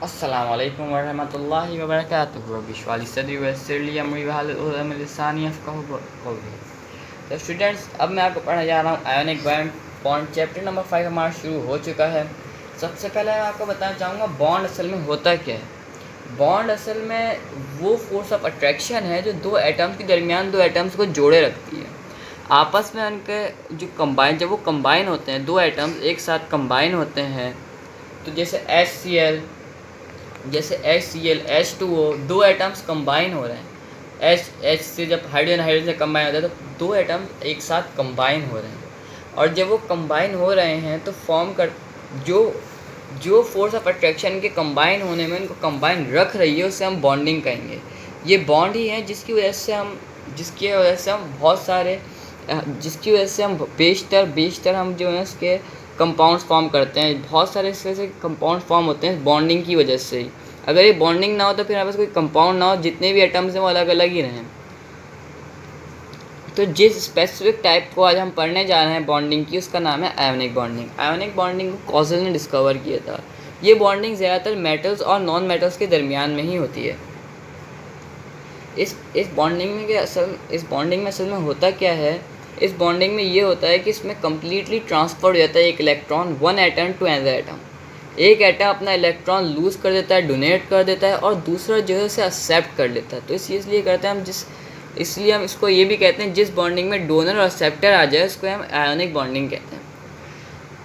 अस्सलाम वालेकुम वरहमतुल्लाहि वबरकातुहू बिश्वाली सदरी वयस्सिरली अमरी वहलुल उक़दम मिन लिसानी यफ़क़हू क़ौली। तो स्टूडेंट्स, अब मैं आपको पढ़ाने जा रहा हूँ आयोनिक बॉन्ड चैप्टर नंबर 5 हमारा शुरू हो चुका है। सबसे पहले मैं आपको बताना चाहूँगा बॉन्ड असल में होता क्या है। बॉन्ड असल में वो फोर्स ऑफ अट्रैक्शन है जो दो एटम्स के दरमियान दो एटम्स को जोड़े रखती है। आपस में उनके जो कंबाइन जब वो कंबाइन होते हैं, दो एटम्स एक साथ कंबाइन होते हैं, तो जैसे HCl H2O दो एटम्स कंबाइन हो रहे हैं। H से जब हाइड्रोजन हाइड्रोजन से कंबाइन होता है तो दो एटम्स एक साथ कंबाइन हो रहे हैं, और जब वो कंबाइन हो रहे हैं तो फॉर्म कर जो फोर्स ऑफ अट्रैक्शन के कंबाइन होने में उनको कंबाइन रख रही है उसे हम बॉन्डिंग कहेंगे। ये बॉन्ड ही है जिसकी वजह से हम बहुत सारे बेशतर हम जो है इसके कंपाउंड्स फॉर्म करते हैं। बहुत सारे ऐसे कंपाउंड फॉर्म होते हैं बॉन्डिंग की वजह से ही। अगर ये बॉन्डिंग ना हो तो फिर हमारे पास कोई कंपाउंड ना हो, जितने भी एटम्स हैं वो अलग अलग ही रहें। तो जिस स्पेसिफिक टाइप को आज हम पढ़ने जा रहे हैं बॉन्डिंग की, उसका नाम है आयोनिक बॉन्डिंग। आयोनिक बॉन्डिंग को कॉजल ने डिस्कवर किया था। ये बॉन्डिंग ज़्यादातर मेटल्स और नॉन मेटल्स के दरमियान में ही होती है। इस बॉन्डिंग में असल में होता क्या है। इस बॉन्डिंग में ये होता है कि इसमें कम्प्लीटली ट्रांसफ़र हो जाता है एक electron one atom to another atom. एक एटम अपना इलेक्ट्रॉन लूज़ कर देता है, डोनेट कर देता है, और दूसरा जो है उसे एक्सेप्ट कर लेता है। तो इसलिए करते हैं इसलिए हम इसको ये भी कहते हैं, जिस बॉन्डिंग में डोनर और एक्सेप्टर आ जाए उसको हम आयोनिक बॉन्डिंग कहते हैं।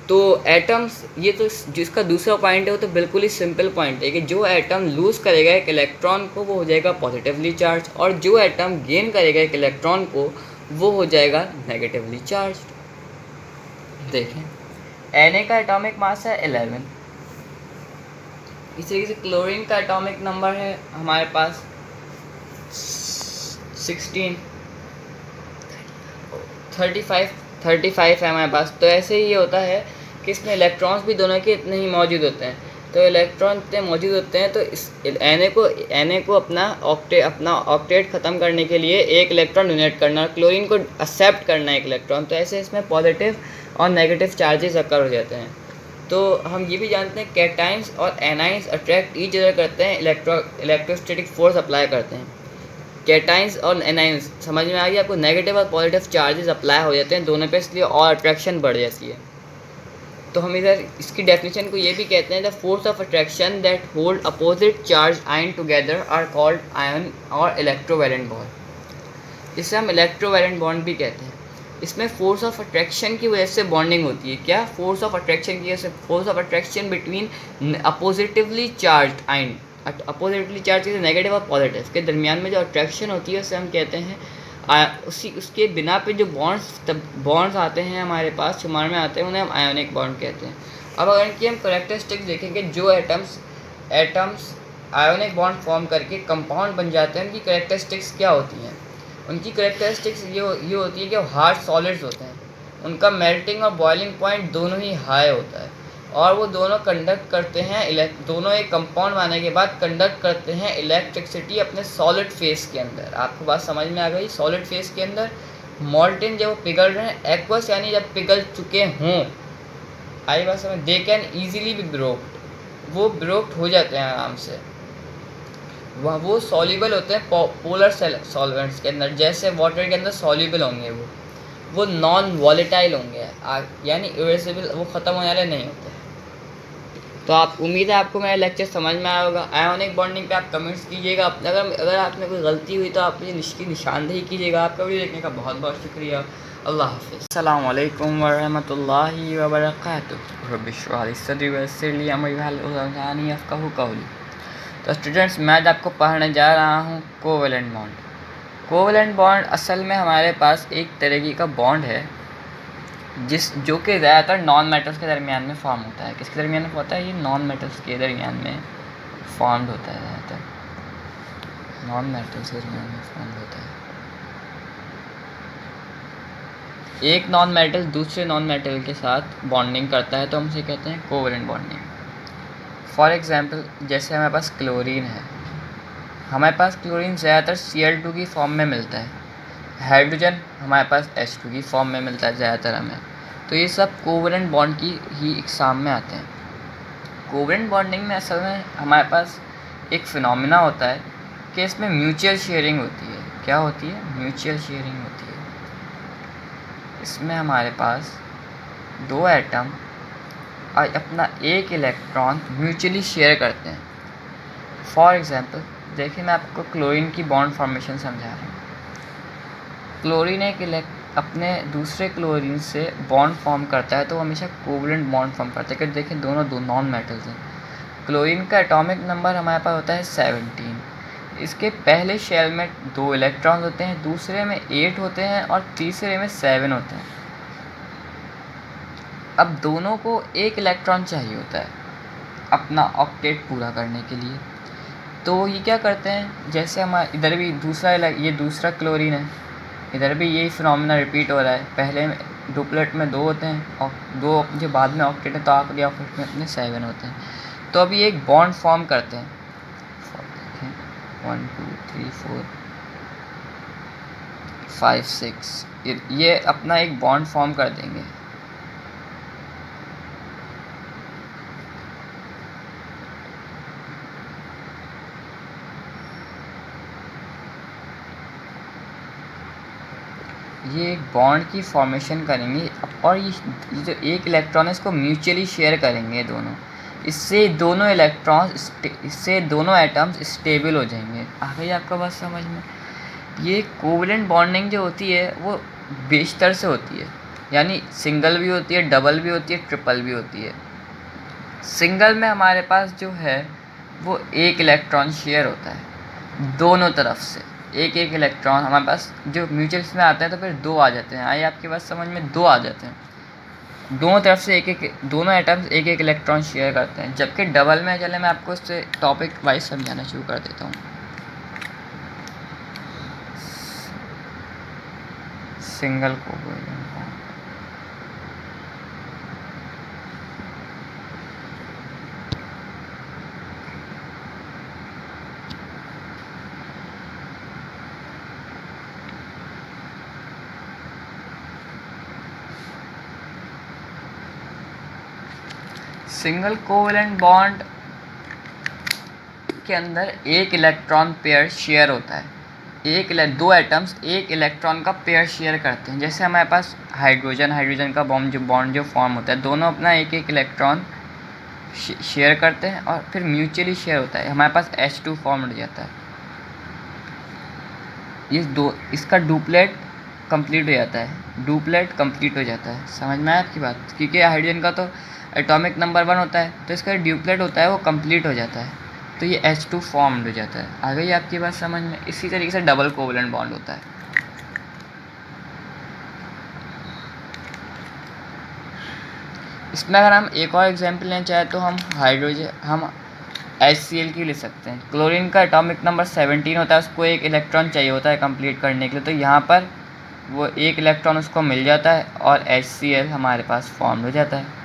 तो एटम्स, ये तो जिसका दूसरा पॉइंट है वो तो बिल्कुल ही सिंपल पॉइंट है कि जो एटम लूज़ करेगा एक इलेक्ट्रॉन को वो हो जाएगा पॉजिटिवली चार्ज, और जो एटम गेन करेगा एक इलेक्ट्रॉन को वो हो जाएगा नेगेटिवली चार्ज। देखें, Na का एटॉमिक मास है 11। इसी तरीके से क्लोरीन का एटॉमिक नंबर है हमारे पास 16, 35 है हमारे पास। तो ऐसे ही ये होता है कि इसमें इलेक्ट्रॉन्स भी दोनों के इतने ही मौजूद होते हैं। तो इलेक्ट्रॉन इतने मौजूद होते हैं तो इस Na को अपना ऑक्टेट ख़त्म करने के लिए एक इलेक्ट्रॉन डोनेट करना, और क्लोरीन को एक्सेप्ट करना एक इलेक्ट्रॉन। तो ऐसे इसमें पॉजिटिव और नेगेटिव चार्जेस अकर हो जाते हैं। तो हम ये भी जानते हैं कैटाइंस और एनाइंस अट्रैक्ट ईच अदर करते हैं, इलेक्ट्रोस्टैटिक फोर्स अप्लाई करते हैं। कैटाइंस और एनाइंस समझ में आ गया आपको, नेगेटिव और पॉजिटिव चार्जेस अप्लाई हो जाते हैं दोनों पे, इसलिए और अट्रैक्शन बढ़ जाती है। तो हम इधर इसकी डेफिनेशन को ये भी कहते हैं, the force of attraction that hold opposite charge ion together are called ion और इलेक्ट्रोवैलेंट बॉन्ड। इसे हम इलेक्ट्रोवैलेंट बॉन्ड भी कहते हैं। इसमें फोर्स ऑफ अट्रैक्शन की वजह से बॉन्डिंग होती है। क्या? फोर्स ऑफ अट्रैक्शन की वजह से, force of attraction between oppositely charge ion, oppositely charge के नेगेटिव और पॉजिटिव के दरमियान में जो अट्रैक्शन होती है उसे हम कहते हैं उसके बिना पे जो बॉन्ड्स आते हैं हमारे पास शुमार में आते हैं उन्हें हम आयोनिक बॉन्ड कहते हैं। अब अगर इनकी हम करेक्टरिस्टिक्स देखेंगे, जो एटम्स आयोनिक बॉन्ड फॉर्म करके कंपाउंड बन जाते हैं, उनकी करेक्टरिस्टिक्स क्या होती हैं? उनकी करेक्टरिस्टिक्स ये होती है कि वो हार्ड सॉलिड्स होते हैं, उनका मेल्टिंग और बॉइलिंग पॉइंट दोनों ही हाई होता है, और वो दोनों कंडक्ट करते हैं दोनों एक कंपाउंड बनाने के बाद कंडक्ट करते हैं इलेक्ट्रिसिटी अपने सॉलिड फेस के अंदर। आपको बात समझ में आ गई? सॉलिड फेस के अंदर मॉल्टेन जब वो पिघल रहे हैं, एक्वस यानी जब पिघल चुके हों, आई बात समझ, दे कैन ईजिली बी ब्रोक्ड, वो ब्रोक्ड हो जाते हैं आराम से। वो सॉल्युबल होते हैं पोलर सॉल्वेंट्स के अंदर, जैसे वाटर के अंदर सॉल्युबल होंगे वो नॉन वॉलेटाइल होंगे, यानी इरेसिबल, वो ख़त्म होने वाले नहीं होते। तो आप, उम्मीद है आपको मेरा लेक्चर समझ में आया होगा। आयोनिक बॉन्डिंग पे आप कमेंट्स कीजिएगा। अगर आप में कोई गलती हुई तो आप मुझे इसकी निशानदेही कीजिएगा। आपका वीडियो देखने का बहुत बहुत शुक्रिया। अल्लाह हाफ़िज़। अस्सलाम वालेकुम वरहमतुल्लाहि वबरकातुहू। रब्बि इश्रह ली सदरी वयस्सिर ली अमरी वहलुल उक़दम मिन लिसानी यफ़क़हू क़ौली। तो स्टूडेंट्स, मैं आज आपको पढ़ाने जा रहा हूँ कोवैलेंट बॉन्ड। कोवैलेंट बॉन्ड असल में हमारे पास एक तरीके का बॉन्ड है जो कि ज़्यादातर नॉन मेटल्स के दरमियान में फॉर्म होता है। किसके दरमियान में होता है? ये नॉन मेटल्स के दरमियान में फॉर्म्ड होता है, ज़्यादातर नॉन मेटल्स के दरमियान में फॉर्म होता है। एक नॉन मेटल दूसरे नॉन मेटल के साथ बॉन्डिंग करता है तो हम इसे कहते हैं कोवैलेंट बॉन्डिंग। फॉर एग्जांपल, जैसे हमारे पास क्लोरीन है, हमारे पास क्लोरीन ज़्यादातर Cl2 की फॉर्म में मिलता है, हाइड्रोजन हमारे पास H2 की फॉर्म में मिलता है ज़्यादातर हमें। तो ये सब कोवैलेंट बॉन्ड की ही इकसाम में आते हैं। कोवेलेंट बॉन्डिंग में असल में हमारे पास एक फिनोमिना होता है कि इसमें म्यूचुअल शेयरिंग होती है। क्या होती है? म्यूचुअल शेयरिंग होती है। इसमें हमारे पास दो एटम और अपना एक इलेक्ट्रॉन म्यूचुअली शेयर करते हैं। फॉर एग्जांपल देखिए, मैं आपको क्लोरीन की बॉन्ड फॉर्मेशन समझा रहा हूँ। क्लोरीन अपने दूसरे क्लोरीन से बॉन्ड फॉर्म करता है, तो हमेशा कोवेलेंट बॉन्ड फॉर्म करता है, क्योंकि देखिए दोनों दो नॉन मेटल्स हैं। क्लोरीन का एटॉमिक नंबर हमारे पास होता है 17। इसके पहले शेल में 2 इलेक्ट्रॉन होते हैं, दूसरे में 8 होते हैं और तीसरे में 7 होते हैं। अब दोनों को एक इलेक्ट्रॉन चाहिए होता है अपना ऑक्टेट पूरा करने के लिए। तो ये क्या करते हैं, जैसे हमारे इधर भी ये दूसरा क्लोरीन है, इधर भी यही फिनोमेना रिपीट हो रहा है। पहले डुप्लेट में 2 होते हैं और 2 जो बाद में ऑक्टेट है, तो आखिरी ऑक्टेट में अपने 7 होते हैं। तो अभी एक बॉन्ड फॉर्म करते हैं। 1 2 3 4 5 6 ये अपना एक बॉन्ड फॉर्म कर देंगे। ये एक बॉन्ड की फॉर्मेशन करेंगे और ये जो एक इलेक्ट्रॉन है इसको म्यूचुअली शेयर करेंगे दोनों। इससे दोनों एटम्स स्टेबल हो जाएंगे। आ गई आपका बात समझ में? ये कोवेलेंट बॉन्डिंग जो होती है वो बेशतर से होती है, यानी सिंगल भी होती है, डबल भी होती है, ट्रिपल भी होती है। सिंगल में हमारे पास जो है वो एक इलेक्ट्रॉन शेयर होता है दोनों तरफ से, एक एक इलेक्ट्रॉन हमारे पास जो म्यूचुअल्स में आते हैं, तो फिर 2 आ जाते हैं। आइए आपके पास समझ में, 2 आ जाते हैं। दोनों तरफ से दोनों एटम्स एक एक इलेक्ट्रॉन शेयर करते हैं। जबकि डबल में, चले मैं आपको इससे टॉपिक वाइज समझाना शुरू कर देता हूँ। Single covalent single covalent bond के अंदर एक इलेक्ट्रॉन पेयर शेयर होता है। दो एटम्स एक इलेक्ट्रॉन का पेयर शेयर करते हैं। जैसे हमारे पास हाइड्रोजन का बॉन्ड जो फॉर्म होता है, दोनों अपना एक एक इलेक्ट्रॉन शेयर करते हैं और फिर म्यूचुअली शेयर होता है, हमारे पास H2 फॉर्म हो जाता है। इसका डुप्लेट कंप्लीट हो जाता है। समझ में आया आपकी बात? क्योंकि हाइड्रोजन का तो एटॉमिक नंबर 1 होता है, तो इसका ड्यूप्लेट होता है वो कंप्लीट हो जाता है, तो ये H2 फॉर्म्ड हो जाता है। आ गई आपकी बात समझ में? इसी तरीके से डबल कोवेलेंट बॉन्ड होता है। इसमें अगर हम एक और एग्जांपल लेना चाहें तो हम HCl की ले सकते हैं। क्लोरीन का एटॉमिक नंबर 17 होता है, उसको एक इलेक्ट्रॉन चाहिए होता है कंप्लीट करने के लिए, तो यहाँ पर वो एक इलेक्ट्रॉन उसको मिल जाता है और HCl हमारे पास फॉर्म हो जाता है।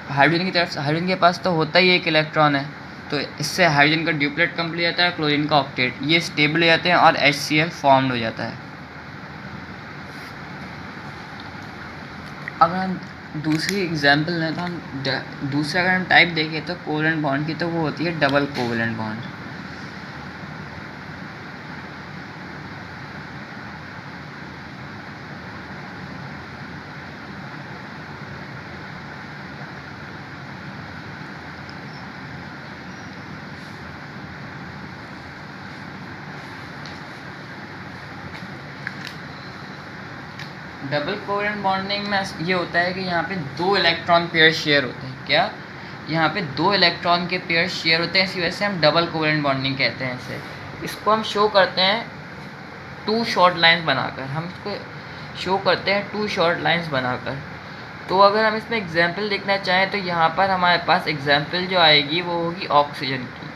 हाइड्रोजन के पास तो होता ही एक इलेक्ट्रॉन है, तो इससे हाइड्रोजन का ड्यूप्लेट कंप्लीट हो जाता है, क्लोरीन का ऑक्टेट, ये स्टेबल हो जाते हैं और HCl फॉर्म्ड हो जाता है। अगर हम दूसरी एग्जांपल लें तो दूसरा अगर हम टाइप देखें तो कोवेलेंट बॉन्ड की, तो वो होती है double covalent bond. Double covalent bonding में ये होता है कि यहाँ पे 2 इलेक्ट्रॉन पेयर शेयर होते हैं। क्या? यहाँ पे 2 इलेक्ट्रॉन के पेयर शेयर होते हैं, इसी वजह से हम डबल कोवेलेंट बॉन्डिंग कहते हैं इसे। इसको हम शो करते हैं 2 शॉर्ट लाइंस बनाकर। तो अगर हम इसमें एग्जाम्पल देखना चाहें तो यहाँ पर हमारे पास एग्जाम्पल जो आएगी वो होगी ऑक्सीजन की।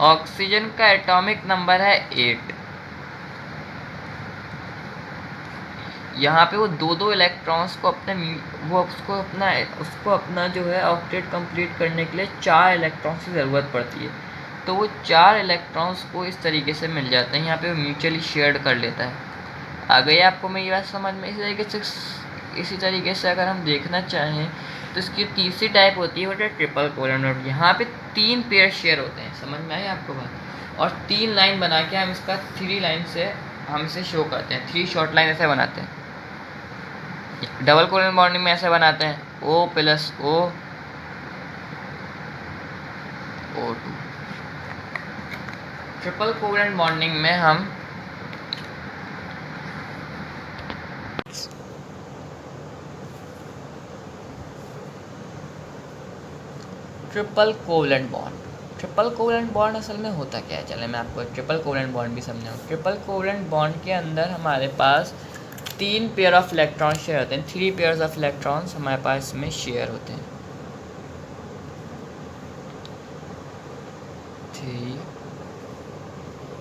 ऑक्सीजन का एटॉमिक नंबर है 8। यहाँ पे वो दो इलेक्ट्रॉन्स को उसको अपना जो है ऑक्टेट कंप्लीट करने के लिए 4 इलेक्ट्रॉन्स की ज़रूरत पड़ती है। तो वो 4 इलेक्ट्रॉन्स को इस तरीके से मिल जाते हैं, यहाँ पे वो म्यूचुअली शेयर कर लेता है। आ गई आपको मेरी बात समझ में? इस तरीके से इसी तरीके से अगर हम देखना चाहें तो इसकी तीसरी टाइप होती है वो है ट्रिपल कोलन बॉन्ड। यहाँ पे 3 पेयर शेयर होते हैं, समझ में आई आपको बात। और 3 लाइन बना के हम इसका 3 लाइन से हम इसे शो करते हैं, 3 शॉर्ट लाइन ऐसे बनाते हैं। डबल कोलन बॉन्डिंग में ऐसे बनाते हैं O+O O2। Triple covalent bonding में हम ट्रिपल कोवेलेंट बॉन्ड असल में होता क्या है, चले मैं आपको ट्रिपल कोवेलेंट बॉन्ड भी समझाऊँ। ट्रिपल कोवेलेंट बॉन्ड के अंदर हमारे पास 3 पेयर ऑफ इलेक्ट्रॉन शेयर होते हैं, 3 पेयर्स ऑफ इलेक्ट्रॉन्स हमारे पास इसमें शेयर होते हैं। 3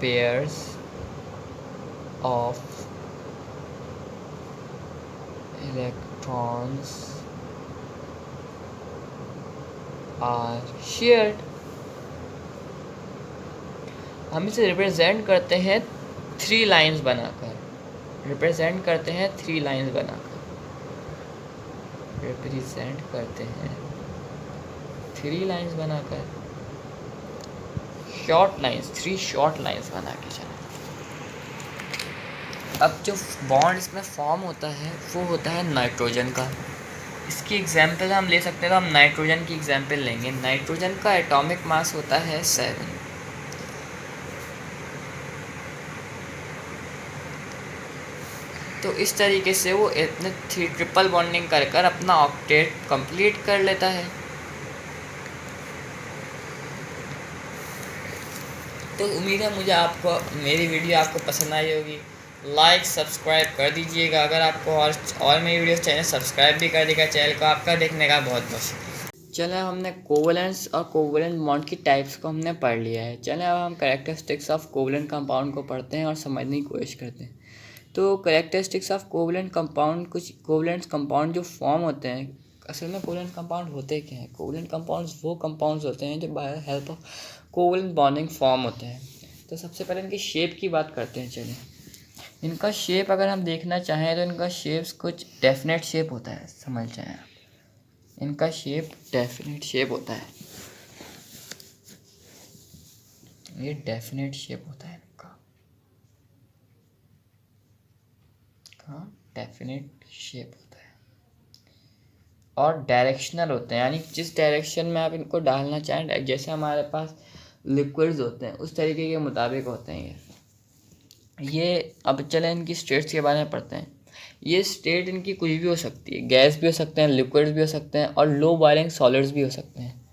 pairs of electrons are shared. हम इसे रिप्रेजेंट करते हैं 3 लाइंस बनाकर, रिप्रेजेंट करते हैं 3 लाइंस बनाकर, रिप्रेजेंट करते हैं 3 लाइंस बनाकर, शॉर्ट लाइंस, 3 शॉर्ट लाइंस बना के चलें। अब जो बॉन्ड इसमें फॉर्म होता है वो होता है नाइट्रोजन का। इसकी एग्जाम्पल हम ले सकते हैं, तो हम नाइट्रोजन की एग्जाम्पल लेंगे। नाइट्रोजन का एटॉमिक मास होता है 7। तो इस तरीके से वो इतने ट्रिपल बॉन्डिंग कर कर अपना ऑक्टेट कंप्लीट कर लेता है। तो उम्मीद है मुझे आपको मेरी वीडियो आपको पसंद आई होगी। लाइक सब्सक्राइब कर दीजिएगा। अगर आपको और मेरी वीडियो चैनल सब्सक्राइब भी कर देगा चैनल को। आपका देखने का बहुत बहुत शुक्रिया। चले हमने कोवेलेंस और कोवेलेंट बॉन्ड की टाइप्स को हमने पढ़ लिया है। चले अब हम कैरेक्टरिस्टिक्स ऑफ कोवेलेंट कंपाउंड को पढ़ते हैं और समझने की कोशिश करते हैं। तो कैरेक्टरिस्टिक्स ऑफ कोवेलेंट कंपाउंड, कुछ कोवेलेंट कंपाउंड जो फॉर्म होते हैं, असल में कोवेलेंट कंपाउंड होते क्या हैं? कोवेलेंट कंपाउंड्स वो कंपाउंड्स होते हैं जो by help of covalent bonding form होते हैं। तो सबसे पहले इनकी शेप की बात करते हैं। चलिए, इनका शेप अगर हम देखना चाहें तो इनका शेप्स कुछ डेफिनेट शेप होता है, समझ जाएं आप। इनका शेप डेफिनेट शेप होता है, ये डेफिनेट शेप होता है इनका, डेफिनेट शेप होता है। और डायरेक्शनल होते हैं, यानी जिस डायरेक्शन में आप इनको डालना चाहें, जैसे हमारे पास लिक्विड्स होते हैं उस तरीके के मुताबिक होते हैं ये। अब चलें इनकी स्टेट्स के बारे में पढ़ते हैं। ये स्टेट इनकी कुछ भी हो सकती है, गैस भी हो सकते हैं, लिक्विड्स भी हो सकते हैं और लो बॉइलिंग सॉलिड्स भी हो सकते हैं।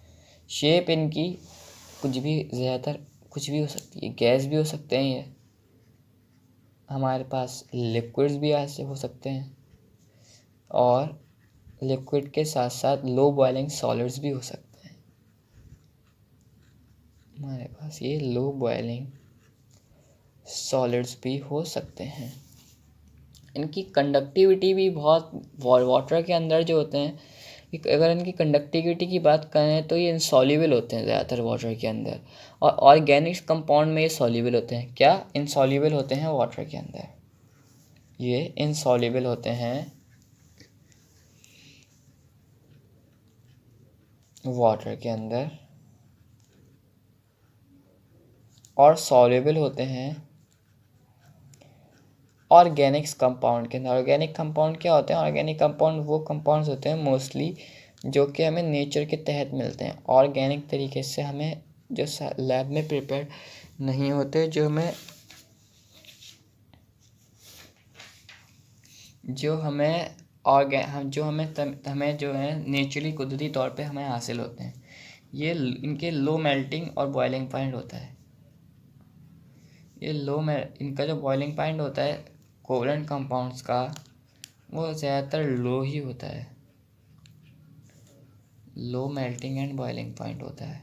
शेप इनकी कुछ भी, ज़्यादातर कुछ भी हो सकती है, गैस भी हो सकते हैं, ये हमारे पास लिक्विड्स भी ऐसे हो सकते हैं और लिक्विड के साथ साथ लो बॉइलिंग सॉलिड्स भी हो सकते हैं। हमारे पास ये लो बॉइलिंग सॉलिड्स भी हो सकते हैं। इनकी कंडक्टिविटी भी बहुत, वाटर के अंदर जो होते हैं, अगर इनकी कंडक्टिविटी की बात करें तो ये इनसॉल्युबल होते हैं ज़्यादातर वाटर के अंदर। और ऑर्गेनिक कंपाउंड में ये सॉल्युबल होते हैं। क्या इनसॉल्युबल होते हैं वाटर के अंदर? ये इनसॉल्युबल होते हैं वाटर के अंदर और सॉल्युबल होते हैं ऑर्गेनिक्स कंपाउंड के अंदर। ऑर्गेनिक कंपाउंड क्या होते हैं? ऑर्गेनिक कंपाउंड वो कंपाउंड्स होते हैं मोस्टली जो कि हमें नेचर के तहत मिलते हैं, ऑर्गेनिक तरीके से हमें, जो लैब में प्रिपेयर नहीं होते, जो हमें हमें जो है नेचुरली कुदरती तौर पे हमें हासिल होते हैं। ये इनके लो मेल्टिंग और बॉइलिंग पॉइंट होता है। इनका जो बॉइलिंग पॉइंट होता है कोवेलेंट कंपाउंड्स का, वो ज़्यादातर लो ही होता है। Low melting and boiling point होता है,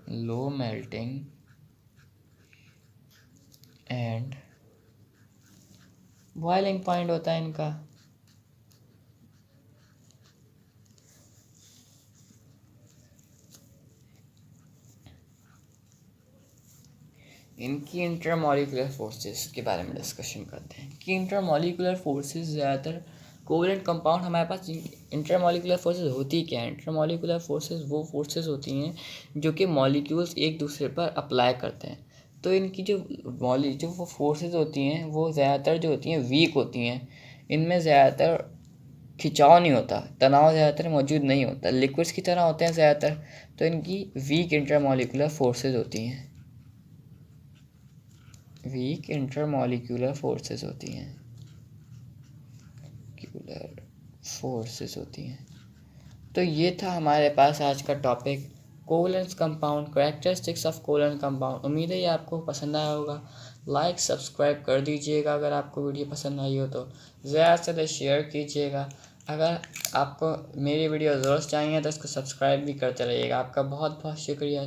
low melting and boiling point होता है इनका। इनकी इंटरमॉलिक्यूलर फोर्सेस के बारे में डिस्कशन करते हैं कि इंटरमॉलिक्यूलर फोर्सेस ज़्यादातर कोवलेंट कंपाउंड हमारे पास इंटरमॉलिक्यूलर फोर्सेस होती क्या है। इंटरमॉलिक्यूलर फोर्सेस वो फोर्सेस होती हैं जो कि मॉलिक्यूल्स एक दूसरे पर अप्लाई करते हैं। तो इनकी जो वो फोर्सेस होती हैं वो ज़्यादातर जो होती हैं वीक होती हैं। इनमें ज़्यादातर खिंचाव नहीं होता, तनाव ज़्यादातर मौजूद नहीं होता, लिक्विड्स की तरह होते हैं ज़्यादातर। तो इनकी वीक इंटरमॉलिक्यूलर फोर्सेस होती हैं, वीक इंटरमॉलिक्यूलर फोर्सेस होती हैं, फोर्सेस होती हैं। तो ये था हमारे पास आज का topic, covalent compound, characteristics of covalent compound. उम्मीद है ये आपको पसंद आया होगा। लाइक सब्सक्राइब कर दीजिएगा अगर आपको वीडियो पसंद आई हो तो, ज़्यादा से ज़्यादा शेयर कीजिएगा। अगर आपको मेरी वीडियो रोज़ चाहिए तो इसको सब्सक्राइब भी करते रहिएगा। आपका बहुत बहुत शुक्रिया।